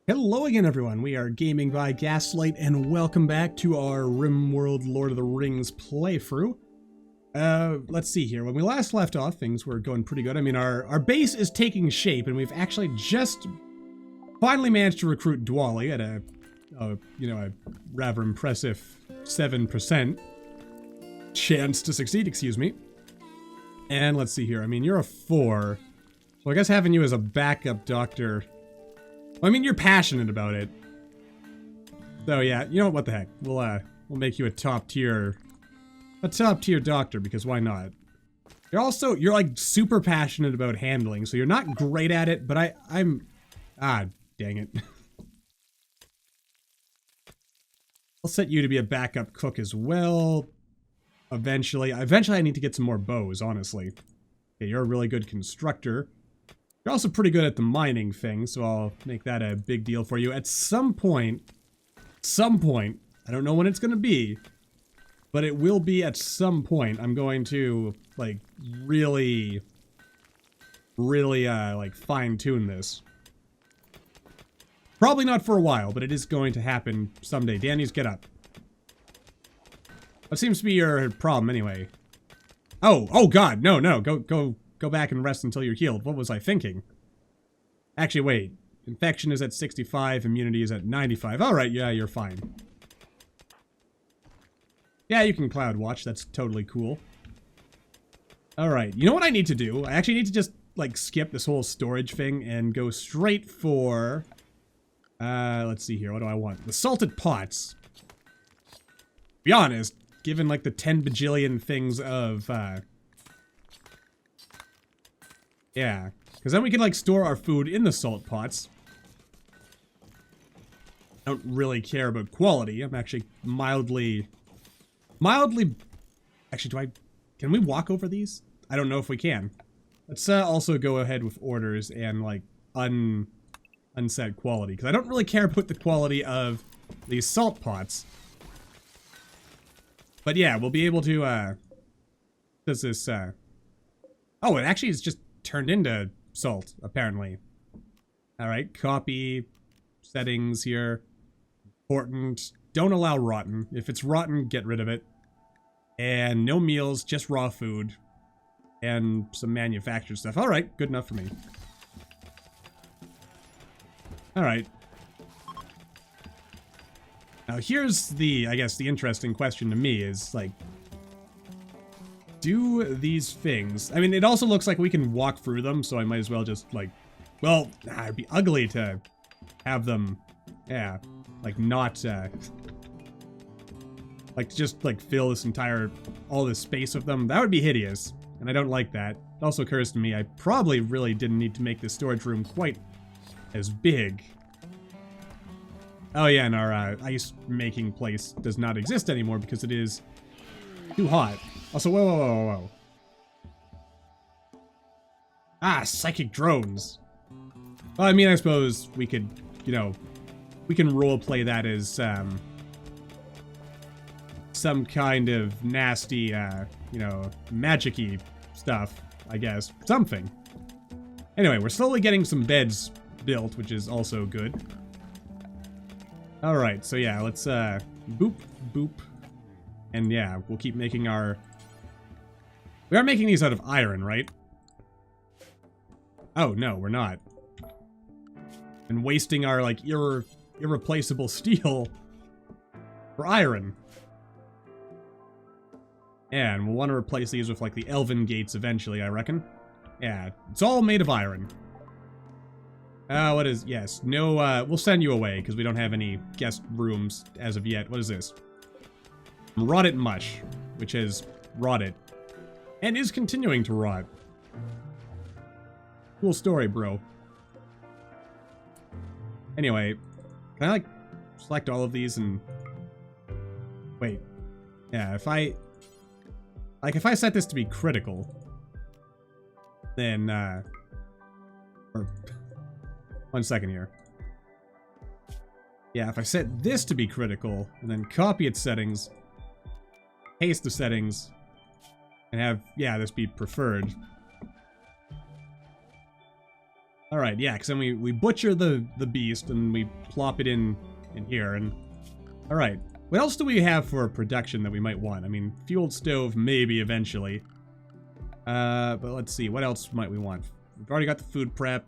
Hello again, everyone. We are Gaming by Gaslight, and welcome back to our RimWorld Lord of the Rings playthrough. Let's see here. When we last left off, things were going pretty good. I mean, our base is taking shape, and we've actually just finally managed to recruit Dwali at a rather impressive 7% chance to succeed, excuse me. And let's see here. I mean, you're a 4. So I guess having you as a backup doctor... I mean, you're passionate about it. So yeah, you know what the heck? We'll make you a top tier doctor, because why not? You're like super passionate about handling, so you're not great at it, but I'm dang it. I'll set you to be a backup cook as well. Eventually I need to get some more bows, honestly. Okay, you're a really good constructor. You're also pretty good at the mining thing, so I'll make that a big deal for you. At some point, I don't know when it's gonna be, but it will be at some point. I'm going to, like, really, like, fine-tune this. Probably not for a while, but it is going to happen someday. Danny's, get up. What seems to be your problem, anyway? Oh god, no, go back and rest until you're healed. What was I thinking? Actually, wait. Infection is at 65, immunity is at 95. Alright, yeah, you're fine. Yeah, you can cloud watch, that's totally cool. Alright, you know what I need to do? I actually need to just, like, skip this whole storage thing and go straight for... let's see here, what do I want? The salted pots. To be honest, given, like, the 10 bajillion things of, yeah, because then we can, like, store our food in the salt pots. I don't really care about quality. I'm actually mildly... Actually, can we walk over these? I don't know if we can. Let's also go ahead with orders and, like, unset quality, because I don't really care about the quality of these salt pots. But yeah, we'll be able to, does this, oh, it actually is just turned into salt, apparently. Alright, copy settings here. Important. Don't allow rotten. If it's rotten, get rid of it. And no meals, just raw food. And some manufactured stuff. Alright, good enough for me. Alright. Now here's the, I guess, the interesting question to me is, like, do these things... I mean, it also looks like we can walk through them, so I might as well just, like... Well, it'd be ugly to have them... Yeah, like, not, like, to just, like, fill this entire... all this space with them. That would be hideous, and I don't like that. It also occurs to me I probably really didn't need to make this storage room quite as big. Oh yeah, and our ice-making place does not exist anymore because it is too hot. Also, whoa. Ah, psychic drones. Well, I mean, I suppose we could, you know, we can roleplay that as, some kind of nasty, you know, magic-y stuff, I guess. Something. Anyway, we're slowly getting some beds built, which is also good. Alright, so yeah, let's, boop, boop. And yeah, we'll keep making our... We are making these out of iron, right? Oh, no, we're not. And wasting our, like, irreplaceable steel for iron. Yeah, and we'll want to replace these with, like, the elven gates eventually, I reckon. Yeah, it's all made of iron. What is... Yes, no, we'll send you away, because we don't have any guest rooms as of yet. What is this? Rotted mush, which has rotted. And is continuing to rot. Cool story, bro. Anyway, can I, like, select all of these and... Wait. Yeah, if I... Like, if I set this to be critical, then, or... One second here. Yeah, if I set this to be critical, and then copy its settings, paste the settings, and have, yeah, this be preferred. All right, yeah, because then we butcher the beast and we plop it in here. And all right, what else do we have for production that we might want? I mean, fueled stove maybe eventually. But let's see, what else might we want? We've already got the food prep.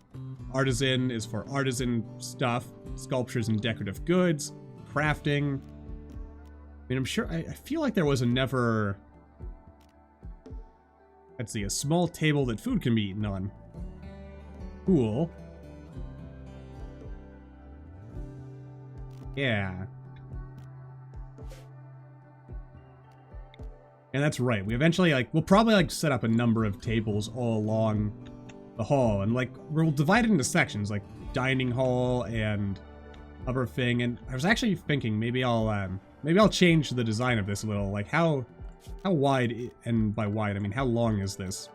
Artisan is for artisan stuff. Sculptures and decorative goods. Crafting. I mean, I'm sure, I feel like there was a never... Let's see, a small table that food can be eaten on. Cool. Yeah. And that's right. We eventually, like, we'll probably, like, set up a number of tables all along the hall. And, like, we'll divide it into sections, like dining hall and other thing. And I was actually thinking maybe I'll change the design of this a little. Like, how wide, and by wide, I mean, how long is this?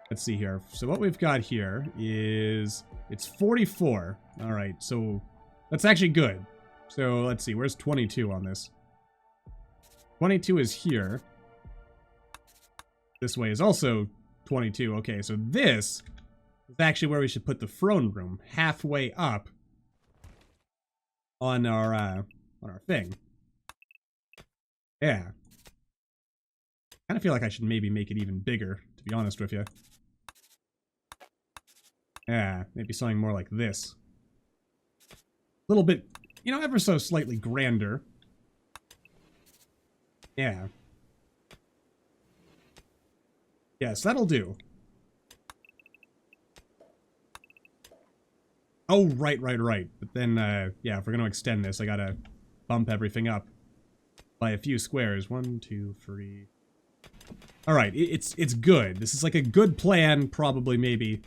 Let's see here. So what we've got here is, it's 44. All right, so that's actually good. So let's see, where's 22 on this? 22 is here. This way is also 22. Okay, so this is actually where we should put the throne room, halfway up on our thing. Yeah. I kind of feel like I should maybe make it even bigger, to be honest with you. Yeah, maybe something more like this. A little bit, you know, ever so slightly grander. Yeah. Yes, that'll do. Oh, right. But then, yeah, if we're going to extend this, I gotta bump everything up by a few squares. 1, 2, 3. All right, it's good. This is like a good plan, probably, maybe.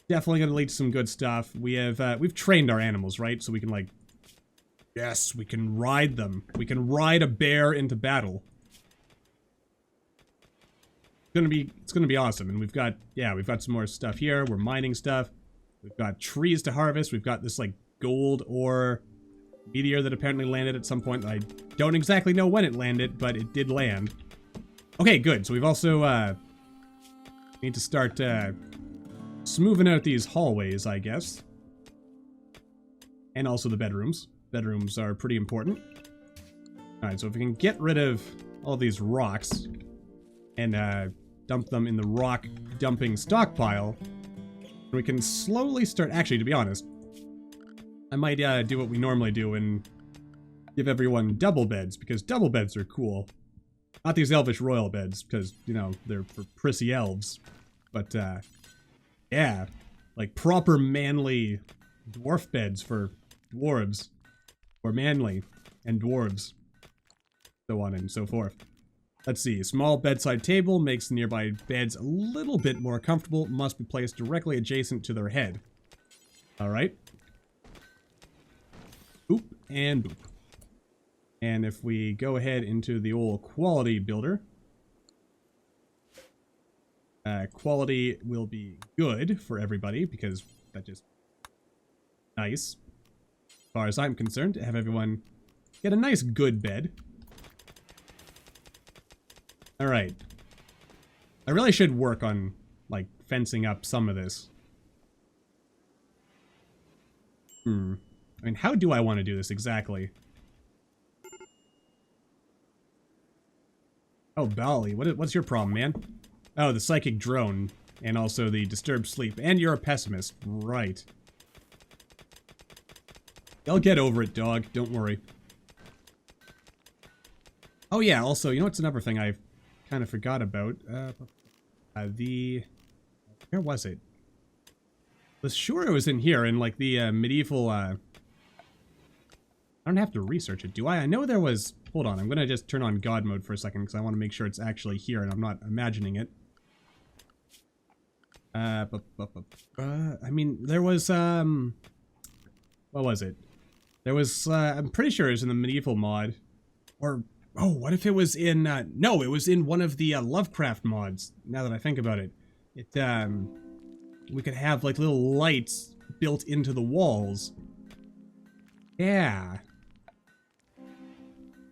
Definitely going to lead to some good stuff. We have, we've trained our animals, right? So we can, like, yes, we can ride them. We can ride a bear into battle. It's gonna be awesome. And we've got some more stuff here. We're mining stuff. We've got trees to harvest. We've got this, like, gold ore meteor that apparently landed at some point. I don't exactly know when it landed, but it did land. Okay, good. So we've also, need to start, smoothing out these hallways, I guess. And also the bedrooms. Bedrooms are pretty important. Alright, so if we can get rid of all these rocks and dump them in the rock dumping stockpile, we can slowly start... Actually, to be honest, I might do what we normally do and give everyone double beds, because double beds are cool. Not these elvish royal beds, because, you know, they're for prissy elves. But, yeah, like proper manly dwarf beds for dwarves, or manly and dwarves, so on and so forth. Let's see, small bedside table makes nearby beds a little bit more comfortable, must be placed directly adjacent to their head. Alright. Boop and boop. And if we go ahead into the old quality builder, quality will be good for everybody, because that just nice. As far as I'm concerned, to have everyone get a nice good bed. Alright. I really should work on, like, fencing up some of this. I mean, how do I want to do this exactly? Oh, Bali, what's your problem, man? Oh, the psychic drone, and also the disturbed sleep. And you're a pessimist, right. I'll get over it, dog, don't worry. Oh yeah, also, you know what's another thing I kind of forgot about? Where was it? I was sure it was in here, in like the medieval, I don't have to research it, do I? I know there was... Hold on, I'm gonna just turn on God mode for a second, because I want to make sure it's actually here and I'm not imagining it. I mean, there was, what was it? There was, I'm pretty sure it was in the medieval mod. Or, oh, what if it was in, no, it was in one of the, Lovecraft mods, now that I think about it. It, we could have, like, little lights built into the walls. Yeah.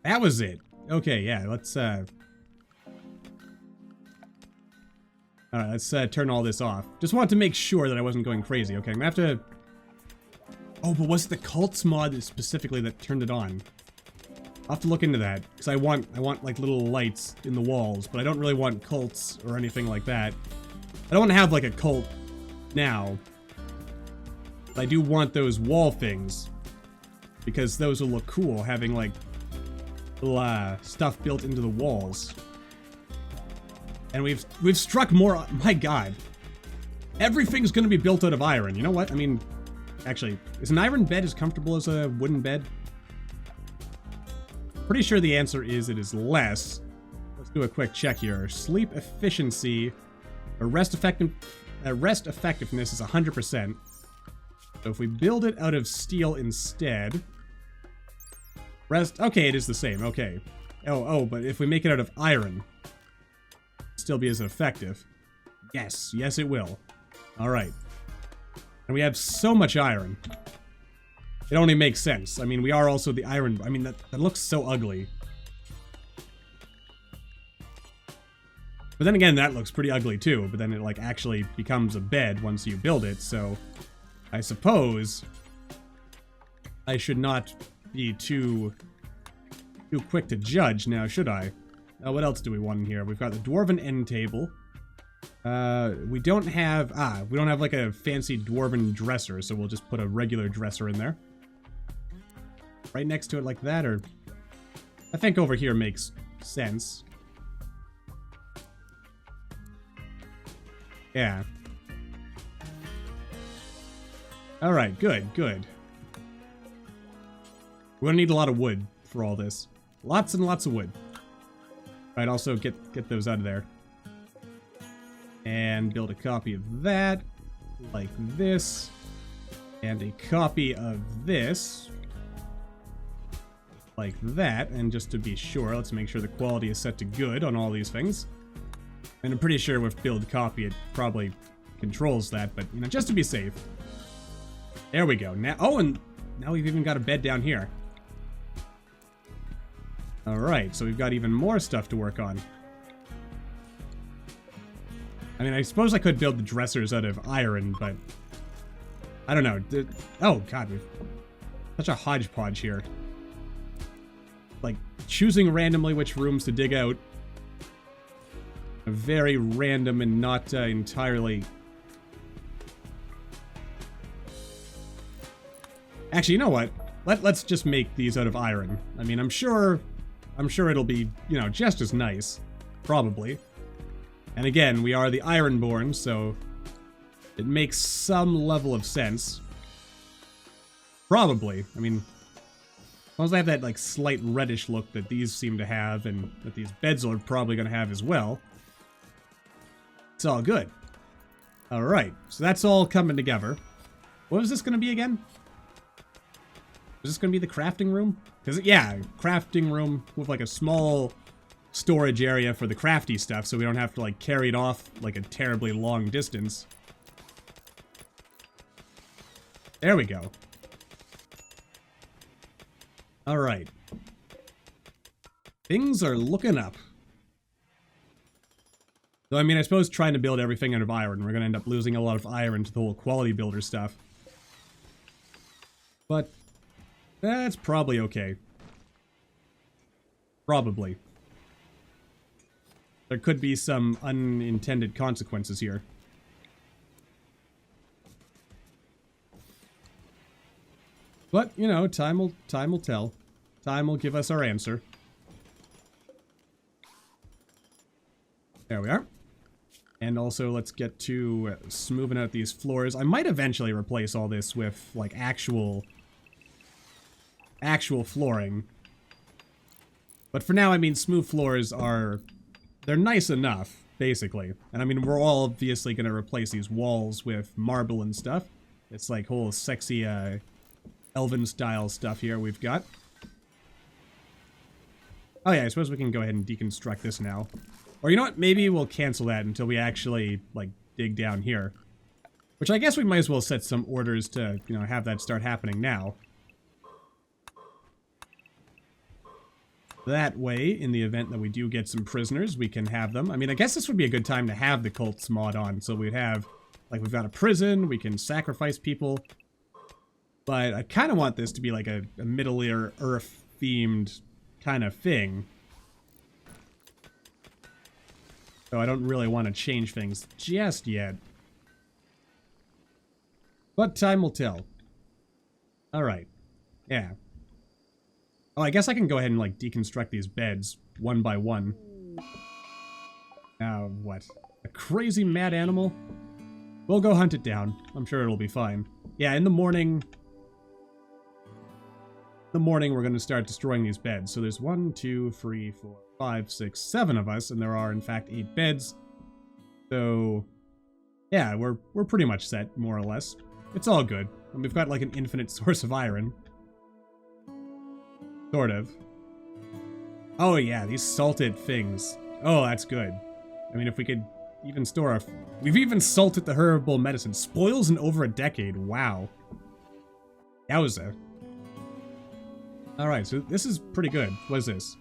That was it. Okay, yeah, let's, Alright, let's turn all this off. Just wanted to make sure that I wasn't going crazy. Okay, I'm gonna have to... Oh, but was it the cults mod specifically that turned it on? I'll have to look into that, because I want like little lights in the walls, but I don't really want cults or anything like that. I don't want to have like a cult now. But I do want those wall things, because those will look cool, having like little stuff built into the walls. And we've struck more. My God, everything's going to be built out of iron. You know what? I mean, actually, is an iron bed as comfortable as a wooden bed? Pretty sure the answer is it is less. Let's do a quick check here. Sleep efficiency, or rest effectiveness is 100%. So if we build it out of steel instead, okay, it is the same. Okay. Oh, but if we make it out of iron, it'll still be as effective. Yes, it will. All right. And we have so much iron. It only makes sense. I mean, we are also the iron... I mean, that looks so ugly. But then again, that looks pretty ugly too. But then it, like, actually becomes a bed once you build it. So, I suppose I should not be too quick to judge now, should I? What else do we want in here? We've got the Dwarven end table. We don't have... we don't have, like, a fancy Dwarven dresser. So we'll just put a regular dresser in there. Right next to it like that, or... I think over here makes sense. Yeah. Alright, good. We're gonna need a lot of wood for all this. Lots and lots of wood. Alright, also get those out of there. And build a copy of that. Like this. And a copy of this. Like that, and just to be sure, let's make sure the quality is set to good on all these things. And I'm pretty sure with build copy, it probably controls that, but, you know, just to be safe. There we go. Now, oh, and now we've even got a bed down here. Alright, so we've got even more stuff to work on. I mean, I suppose I could build the dressers out of iron, but... I don't know. Oh, God, we've... Such a hodgepodge here. Like, choosing randomly which rooms to dig out. A very random and not entirely... Actually, you know what? Let's just make these out of iron. I mean, I'm sure it'll be, you know, just as nice. Probably. And again, we are the Ironborn, so it makes some level of sense. Probably. I mean... As long as I have that, like, slight reddish look that these seem to have, and that these beds are probably going to have as well, it's all good. Alright, so that's all coming together. What was this going to be again? Was this going to be the crafting room? Because, yeah, crafting room with, like, a small storage area for the crafty stuff, so we don't have to, like, carry it off, like, a terribly long distance. There we go. Alright. Things are looking up. Though, I mean, I suppose trying to build everything out of iron, we're going to end up losing a lot of iron to the whole quality builder stuff. But, that's probably okay. Probably. There could be some unintended consequences here. But, you know, time will tell. Time will give us our answer. There we are. And also, let's get to smoothing out these floors. I might eventually replace all this with, like, actual flooring. But for now, I mean, smooth floors are... They're nice enough, basically. And I mean, we're all obviously going to replace these walls with marble and stuff. It's like whole sexy, elven style stuff here we've got. Oh yeah, I suppose we can go ahead and deconstruct this now. Or you know what, maybe we'll cancel that until we actually, like, dig down here. Which I guess we might as well set some orders to, you know, have that start happening now. That way, in the event that we do get some prisoners, we can have them. I mean, I guess this would be a good time to have the cults mod on. So we'd have, like, we've got a prison, we can sacrifice people. But I kind of want this to be like a Middle-earth themed kind of thing. So I don't really want to change things just yet. But time will tell. Alright. Yeah. Oh, I guess I can go ahead and, like, deconstruct these beds one by one. Now, what? A crazy mad animal? We'll go hunt it down. I'm sure it'll be fine. Yeah, in the morning... we're going to start destroying these beds. So there's 1, 2, 3, 4, 5, 6, 7 of us, and there are, in fact, 8 beds. So, yeah, we're pretty much set, more or less. It's all good. And we've got, like, an infinite source of iron. Sort of. Oh, yeah, these salted things. Oh, that's good. I mean, if we could even store our... We've even salted the herbal medicine. Spoils in over a decade. Wow. Yowza. Alright, so this is pretty good. What is this?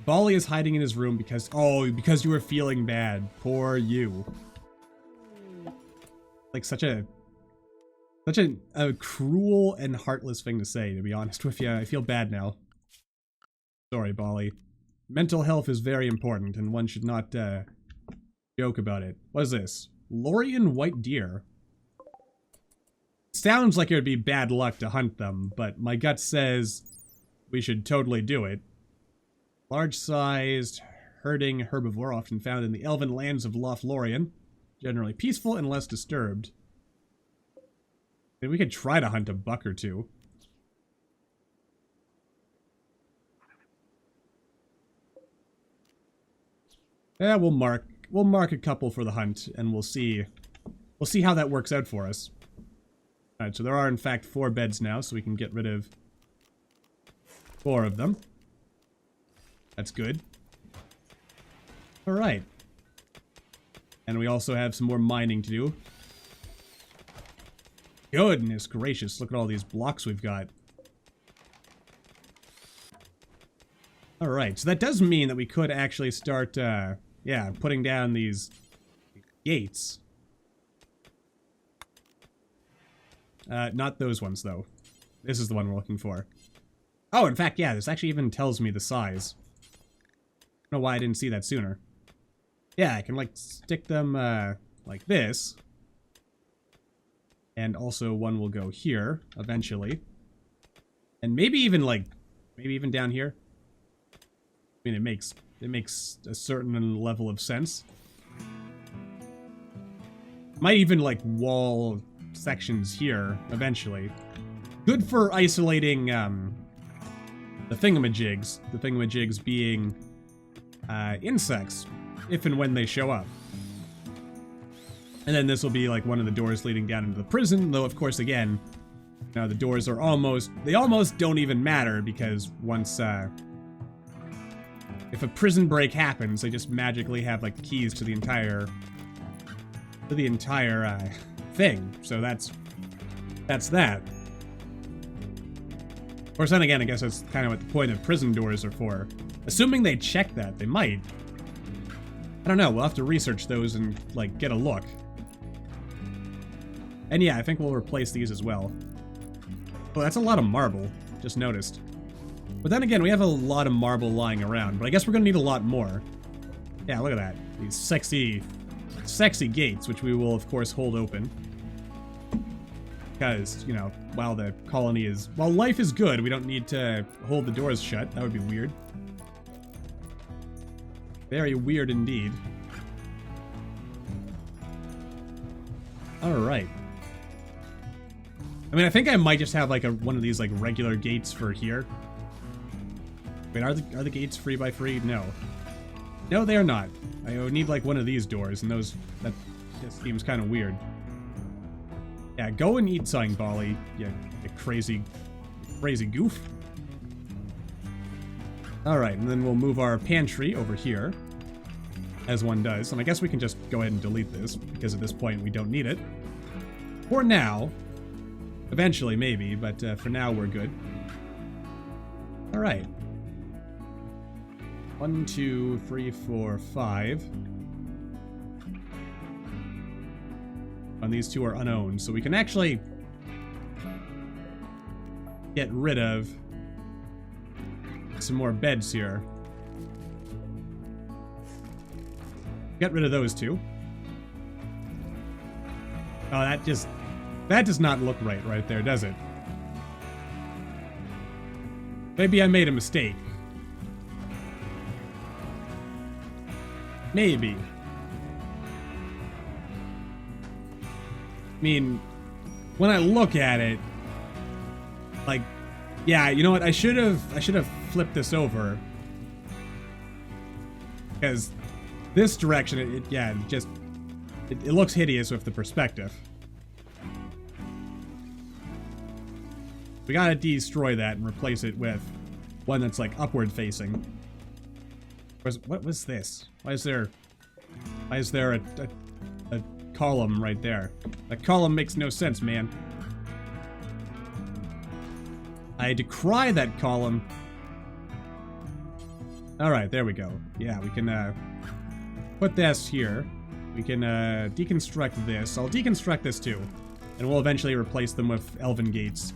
Bali is hiding in his room because... Oh, because you were feeling bad. Poor you. Like, such a cruel and heartless thing to say, to be honest with you. I feel bad now. Sorry, Bali. Mental health is very important, and one should not, joke about it. What is this? Lorian white deer. Sounds like it would be bad luck to hunt them, but my gut says we should totally do it. Large-sized, herding herbivore often found in the elven lands of Lothlorien. Generally peaceful and less disturbed. Maybe we could try to hunt a buck or two. Yeah, we'll mark a couple for the hunt, and we'll see how that works out for us. Alright, so there are in fact 4 beds now, so we can get rid of 4 of them. That's good. Alright. And we also have some more mining to do. Goodness gracious, look at all these blocks we've got. Alright, so that does mean that we could actually start, yeah, putting down these gates. Not those ones, though. This is the one we're looking for. Oh, in fact, yeah, this actually even tells me the size. I don't know why I didn't see that sooner. Yeah, I can, like, stick them, like this. And also one will go here, eventually. And maybe even, like, maybe even down here. I mean, it makes a certain level of sense. Might even, like, wall sections here, eventually. Good for isolating, the thingamajigs. The thingamajigs being, insects, if and when they show up. And then this will be, like, one of the doors leading down into the prison, though, of course, again, now the doors are almost, they almost don't even matter, because once, if a prison break happens, they just magically have, like, keys to the entire thing. So that's that. Of course, then again, I guess that's kind of what the point of prison doors are for. Assuming they check that, they might. I don't know, we'll have to research those and, like, get a look. And yeah, I think we'll replace these as well. Oh, that's a lot of marble, just noticed. But then again, we have a lot of marble lying around, but I guess we're gonna need a lot more. Yeah, look at that. These sexy gates, which we will, of course, hold open. Because, you know, while life is good, we don't need to hold the doors shut. That would be weird. Very weird indeed. Alright. I mean, I think I might just have, like, one of these, like, regular gates for here. Wait, are the gates 3x3? No. No, they are not. I would need, like, one of these doors, and that just seems kind of weird. Yeah, go and eat something, Bali, you crazy goof. Alright, and then we'll move our pantry over here, as one does. And I guess we can just go ahead and delete this, because at this point we don't need it. For now. Eventually, maybe, but for now we're good. Alright. 1, 2, 3, 4, 5. And these two are unowned, so we can actually get rid of some more beds here. Get rid of those two. Oh, that does not look right there, does it? Maybe I made a mistake. Maybe. I mean, when I look at it, like, yeah, you know what? I should have flipped this over, because this direction, it looks hideous with the perspective. We gotta destroy that and replace it with one that's like upward facing. What was this? Why is there a column right there? That column makes no sense, man. I decry that column. Alright, there we go. Yeah, we can put this here. We can deconstruct this. I'll deconstruct this too. And we'll eventually replace them with elven gates.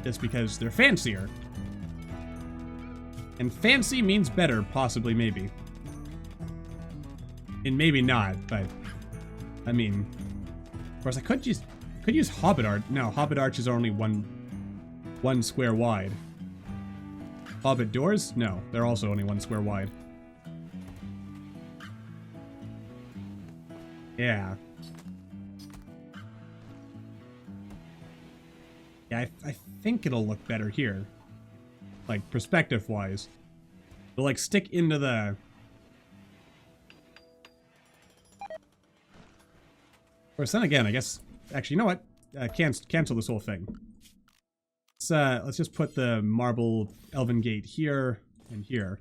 Just because they're fancier. And fancy means better, possibly, maybe. And maybe not, but I mean, of course I could use Hobbit Arch. No, Hobbit arches are only one square wide. Hobbit doors? No, they're also only 1 square wide. Yeah. Yeah, I think it'll look better here. Like, perspective-wise. It'll, like, stick into the... Of course, then again, I guess... Actually, you know what? Cancel this whole thing. Let's just put the marble elven gate here and here.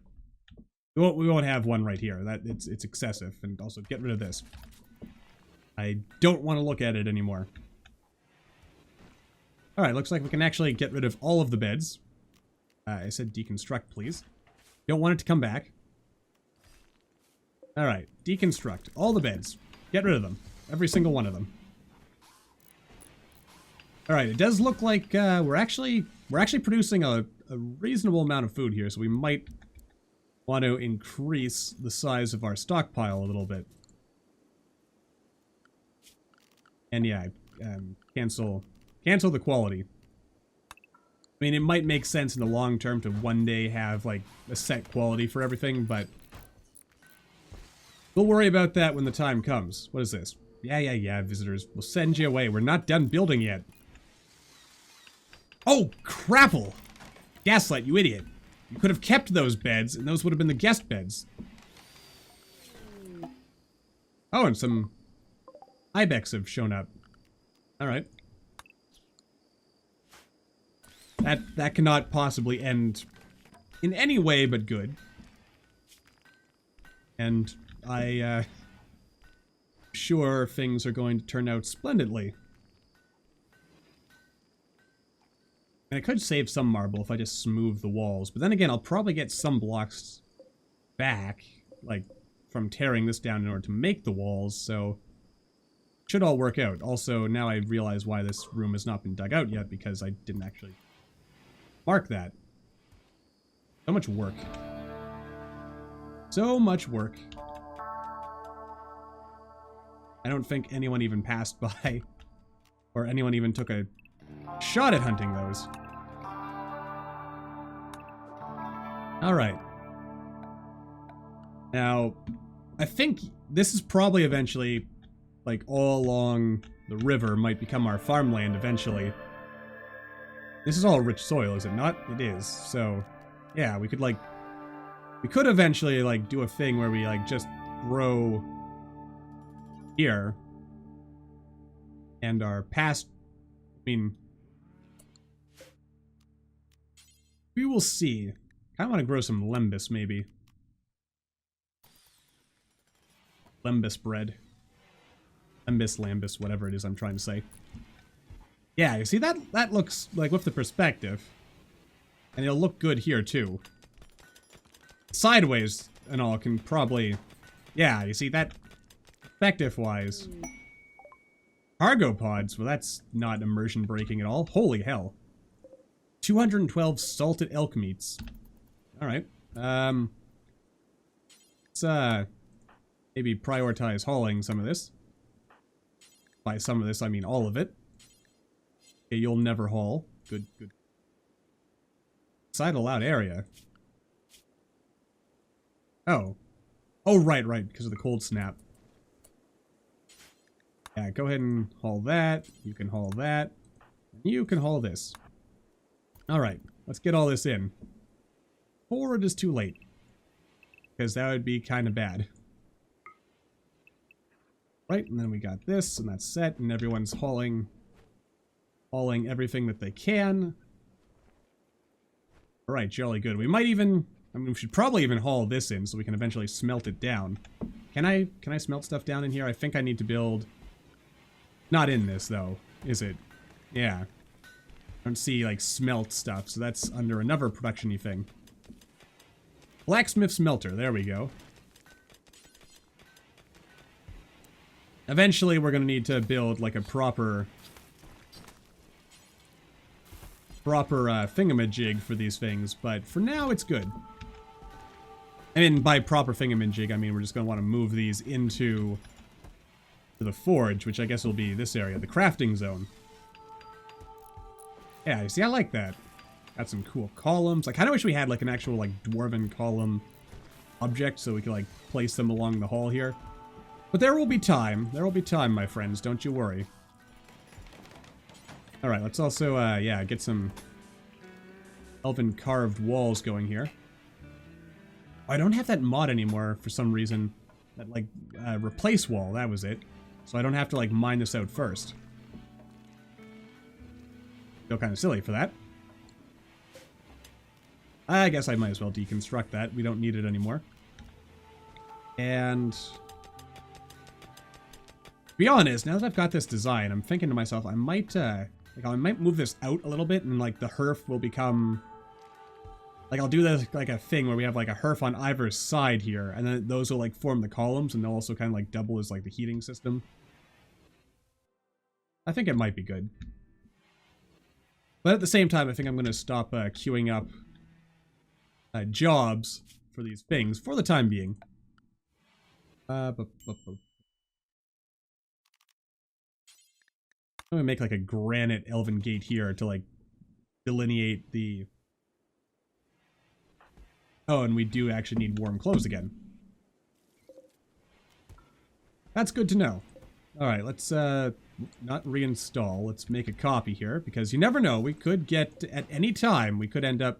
We won't have one right here. It's excessive. And also, get rid of this. I don't want to look at it anymore. Alright, looks like we can actually get rid of all of the beds. I said deconstruct, please. Don't want it to come back. Alright, deconstruct. All the beds. Get rid of them. Every single one of them. Alright, it does look like we're actually producing a reasonable amount of food here, so we might want to increase the size of our stockpile a little bit. And yeah, cancel the quality. I mean, it might make sense in the long term to one day have, like, a set quality for everything, but we'll worry about that when the time comes. What is this? Yeah, visitors. We'll send you away. We're not done building yet. Oh, crapple! Gaslight, you idiot. You could have kept those beds, and those would have been the guest beds. Oh, and some ibex have shown up. Alright. That cannot possibly end in any way but good. And sure things are going to turn out splendidly. And I could save some marble if I just smooth the walls, but then again, I'll probably get some blocks back, like, from tearing this down in order to make the walls, so should all work out. Also, now I realize why this room has not been dug out yet, because I didn't actually mark that. So much work. So much work. I don't think anyone even passed by, or anyone even took a shot at hunting those. Alright. Now, I think this is probably eventually, like, all along the river might become our farmland eventually. This is all rich soil, is it not? It is. So, yeah, we could eventually, like, do a thing where we, like, just grow here. And our past... I mean... we will see. I want to grow some lembas, maybe. Lembas bread. Lambus, whatever it is I'm trying to say. Yeah, you see, that looks, like, with the perspective. And it'll look good here, too. sideways and all can probably... Yeah, you see that? Perspective-wise. Cargo pods, well that's not immersion breaking at all. Holy hell. 212 salted elk meats. Alright. Let's maybe prioritize hauling some of this. By some of this, I mean all of it. Okay, you'll never haul. Good, good. Side allowed area. Oh. Oh, right, because of the cold snap. Yeah, go ahead and haul that. You can haul that. You can haul this. Alright, let's get all this in. Or it is too late. Because that would be kind of bad. Right, and then we got this, and that's set, and everyone's hauling everything that they can. Alright, jolly good. We might even... I mean, we should probably even haul this in so we can eventually smelt it down. Can I smelt stuff down in here? I think I need to build... Not in this, though, is it? Yeah. I don't see, like, smelt stuff, so that's under another production-y thing. Blacksmith smelter, there we go. Eventually, we're gonna need to build, like, a proper thingamajig for these things, but for now, it's good. I mean, by proper thingamajig, I mean we're just gonna want to move these into the forge, which I guess will be this area, the crafting zone. Yeah, you see, I like that. Got some cool columns. I kind of wish we had, like, an actual, like, dwarven column object so we could, like, place them along the hall here. But there will be time. There will be time, my friends. Don't you worry. Alright, let's also, yeah, get some elven carved walls going here. Oh, I don't have that mod anymore for some reason. That, like, replace wall, that was it. So I don't have to, like, mine this out first. Feel kind of silly for that. I guess I might as well deconstruct that. We don't need it anymore. And... to be honest, now that I've got this design, I'm thinking to myself, I might move this out a little bit and, like, the hearth will become... Like, I'll do this, like, a thing where we have, like, a hearth on either side here, and then those will, like, form the columns, and they'll also kind of, like, double as, like, the heating system. I think it might be good. But at the same time, I think I'm going to stop queuing up jobs for these things for the time being. I'm going to make, like, a granite elven gate here to, like, delineate the... Oh, and we do actually need warm clothes again. That's good to know. Alright, let's, not reinstall. Let's make a copy here, because you never know. We could get, at any time, we could end up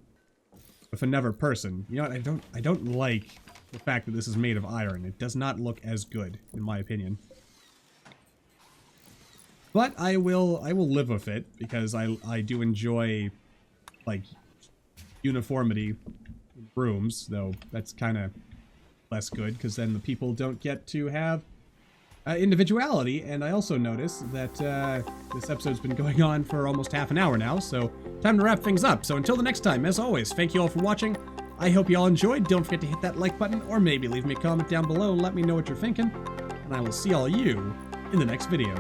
with another person. You know what, I don't like the fact that this is made of iron. It does not look as good, in my opinion. But I will live with it, because I do enjoy, like, uniformity in rooms, though that's kind of less good, because then the people don't get to have individuality, and I also noticed that this episode's been going on for almost half an hour now, so time to wrap things up. So until the next time, as always, thank you all for watching. I hope you all enjoyed. Don't forget to hit that like button, or maybe leave me a comment down below and let me know what you're thinking, and I will see all you in the next video.